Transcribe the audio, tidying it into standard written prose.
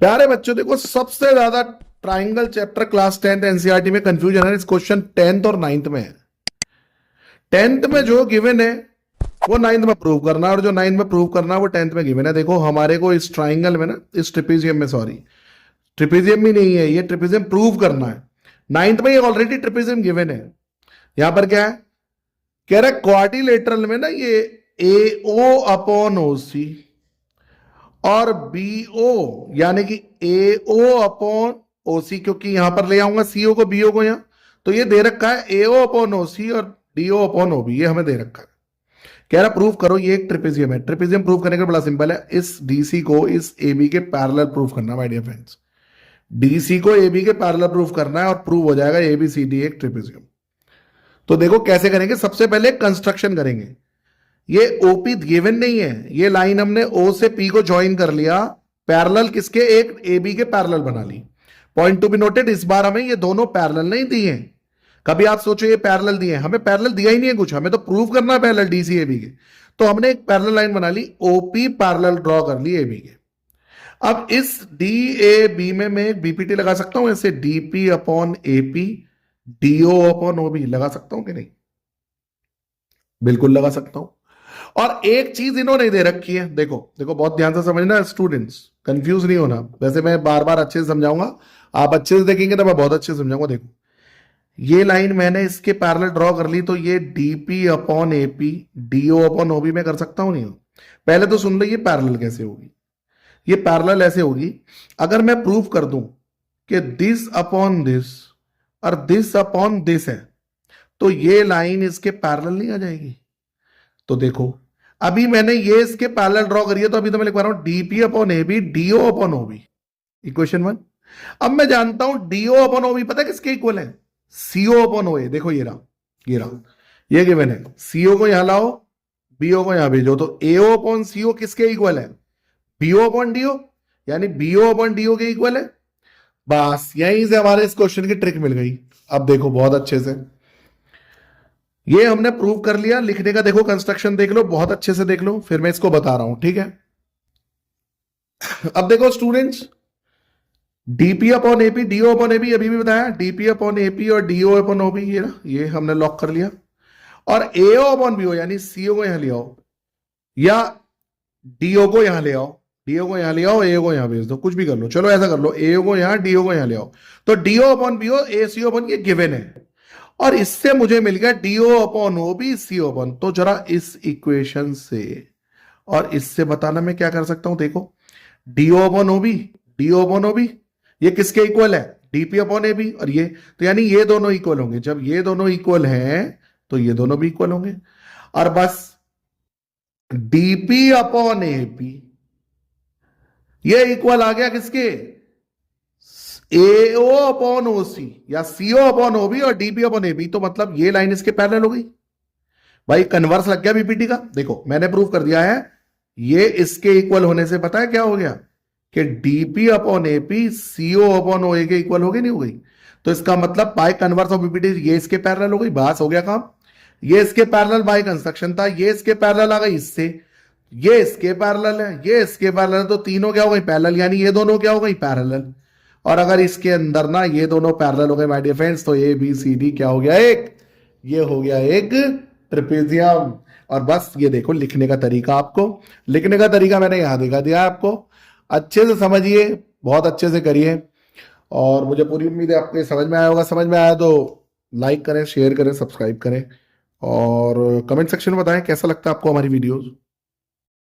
प्यारे बच्चों देखो, सबसे ज्यादा triangle chapter class 10th NCERT में कंफ्यूजन है इस क्वेश्चन 10th और 9th में है। 10th में जो गिवन है वो 9th में प्रूव करना है, और जो 9th में प्रूव करना है वो 10th में गिवन है। देखो हमारे को इस ट्राइंगल में ना, इस ट्रिपेजियम में, सॉरी ट्रिपेजियम भी नहीं है, ये ट्रिपेजियम प्रूव करना है। 9th में ये ऑलरेडी ट्रिपेजियम गिवन है। यहां पर क्या है, कह रहा है क्वाड्रिलेटरल में ना ये AO अपॉन OC और BO यानी कि AO अपॉन OC, क्योंकि यहां पर ले आऊंगा CO को BO को यहां, तो ये दे रखा है AO अपॉन OC और DO अपॉन OB, ये हमें दे रखा है। कह रहा प्रूफ करो ये एक ट्रिपेजियम है। ट्रिपेजियम प्रूफ करने का बड़ा सिंपल है, इस DC को इस AB के पैरेलल प्रूफ करना माय डियर फ्रेंड्स। DC को AB के पैरेलल प्रूफ करना है और प्रूव हो जाएगा ABCD एक ट्रिपेजियम। तो देखो कैसे करेंगे, सबसे पहले कंस्ट्रक्शन करेंगे। ये OP गिवन नहीं है, ये लाइन हमने O से P को ज्वाइन कर लिया, पैरेलल किसके, एक AB के पैरेलल बना ली। पॉइंट टू बी नोटेड, इस बार हमें ये दोनों पैरेलल नहीं दिए हैं। कभी आप सोचो ये पैरेलल दिए हैं, हमें पैरेलल दिया ही नहीं है कुछ, हमें तो प्रूव करना है पैरेलल DC AB के। तो हमने एक पैरेलल लाइन बना ली, OP पैरेलल ड्रॉ कर ली AB के। अब इस DAB में मैं एक BPT लगा सकता हूं, ऐसे DP upon AP, DO upon OB लगा सकता हूं कि नहीं? बिल्कुल लगा सकता हूं। और एक चीज इन्होंने दे रखी है, देखो देखो बहुत ध्यान से समझना स्टूडेंट्स, कंफ्यूज नहीं होना। वैसे मैं बार बार अच्छे से समझाऊंगा, आप अच्छे से देखेंगे तो मैं बहुत अच्छे से समझाऊंगा। देखो ये लाइन मैंने इसके पैरेलल ड्रॉ कर ली, तो ये DP upon AP, DO upon OB में कर सकता हूं नहीं? पहले तो सुन लो ये पैरेलल कैसे होगी। ये पैरेलल ऐसे होगी, अगर मैं प्रूफ कर दूं कि दिस अपॉन दिस और दिस अपॉन दिस है, तो ये लाइन इसके पैरेलल नहीं आ जाएगी? तो देखो अभी मैंने ये इसके पैरेलल ड्रॉ करी है, तो अभी तो मैं लिख पा रहा हूं DP upon AB, DO upon OB, equation 1। अब मैं जानता हूं DO अपॉन OB पता है किसके इक्वल है? CO upon OA। देखो ये रहा, ये रहा, ये गिवन है। CO को यहां लाओ, BO को यहां भेजो, तो AO अपॉन CO किसके इक्वल है? BO अपॉन DO, यानी BO अपॉन DO के इक्वल है। बस यहीं से हमारे इस क्वेश्चन की ट्रिक मिल गई। अब देखो बहुत अच्छे से ये हमने प्रूव कर लिया। लिखने का देखो कंस्ट्रक्शन देख लो, बहुत अच्छे से देख लो, फिर मैं इसको बता रहा हूं, ठीक है? अब देखो students, DP upon AP, DO upon AB अभी भी बताया, DP अपॉन AP और DO अपॉन OB, ये हमने लॉक कर लिया। और AO अपॉन BO यानी CO को यहां ले आओ, या DO को यहां ले आओ, DO को यहां ले आओ, AO को यहां भेज दो, कुछ भी कर लो, चलो ऐसा कर लो, AO को यहां, DO को यहां ले आओ। तो DO upon BO ACO upon ये गिवन है, और इससे मुझे मिल गया DO upon OB CO upon. तो जरा इस इक्वेशन से और इससे बताना मैं क्या कर सकता हूं, देखो DO upon OB, DO upon OB ये किसके इक्वल है? DP अपॉन AB, और ये तो यानी ये दोनों इक्वल होंगे। जब ये दोनों इक्वल हैं तो ये दोनों भी इक्वल होंगे, और बस DP अपॉन AB ये इक्वल आ गया किसके? AO अपॉन OC या CO अपॉन OB और DP अपॉन AB। तो मतलब ये लाइन इसके पैरेलल हो गई भाई, कन्वर्स लग गया BPT का। देखो मैंने प्रूव कर दिया है, ये इसके इक्वल होने से पता है क्या हो गया कि DP upon AP CO upon OA के इक्वल हो गई, नहीं हो गई? तो इसका मतलब बाय कन्वर्स ऑफ BPT ये इसके पैरेलल हो गई, बस हो गया काम। ये इसके पैरेलल बाय कंस्ट्रक्शन था, ये इसके पैरेलल आ गई इससे, ये इसके पैरेलल है, ये इसके पैरेलल है, तो तीनों क्या हो गई? पैरेलल, यानी ये दोनों क्या हो गई? पैरेलल। और अगर इसके अंदर ना ये दोनों पैरेलल हो गए माय डियर फ्रेंड्स, तो ABCD क्या हो गया? एक, ये हो गया एक ट्रेपेजियम। और बस ये देखो लिखने का तरीका, आपको लिखने का तरीका मैंने यहां दिखा दिया आपको, अच्छे से समझिए, बहुत अच्छे से करिए। और मुझे पूरी उम्मीद है आपको समझ में आया होगा। समझ में आया तो लाइक करें, शेयर करें, सब्सक्राइब करें, और कमेंट सेक्शन में बताएं कैसा लगता है आपको हमारी वीडियोस।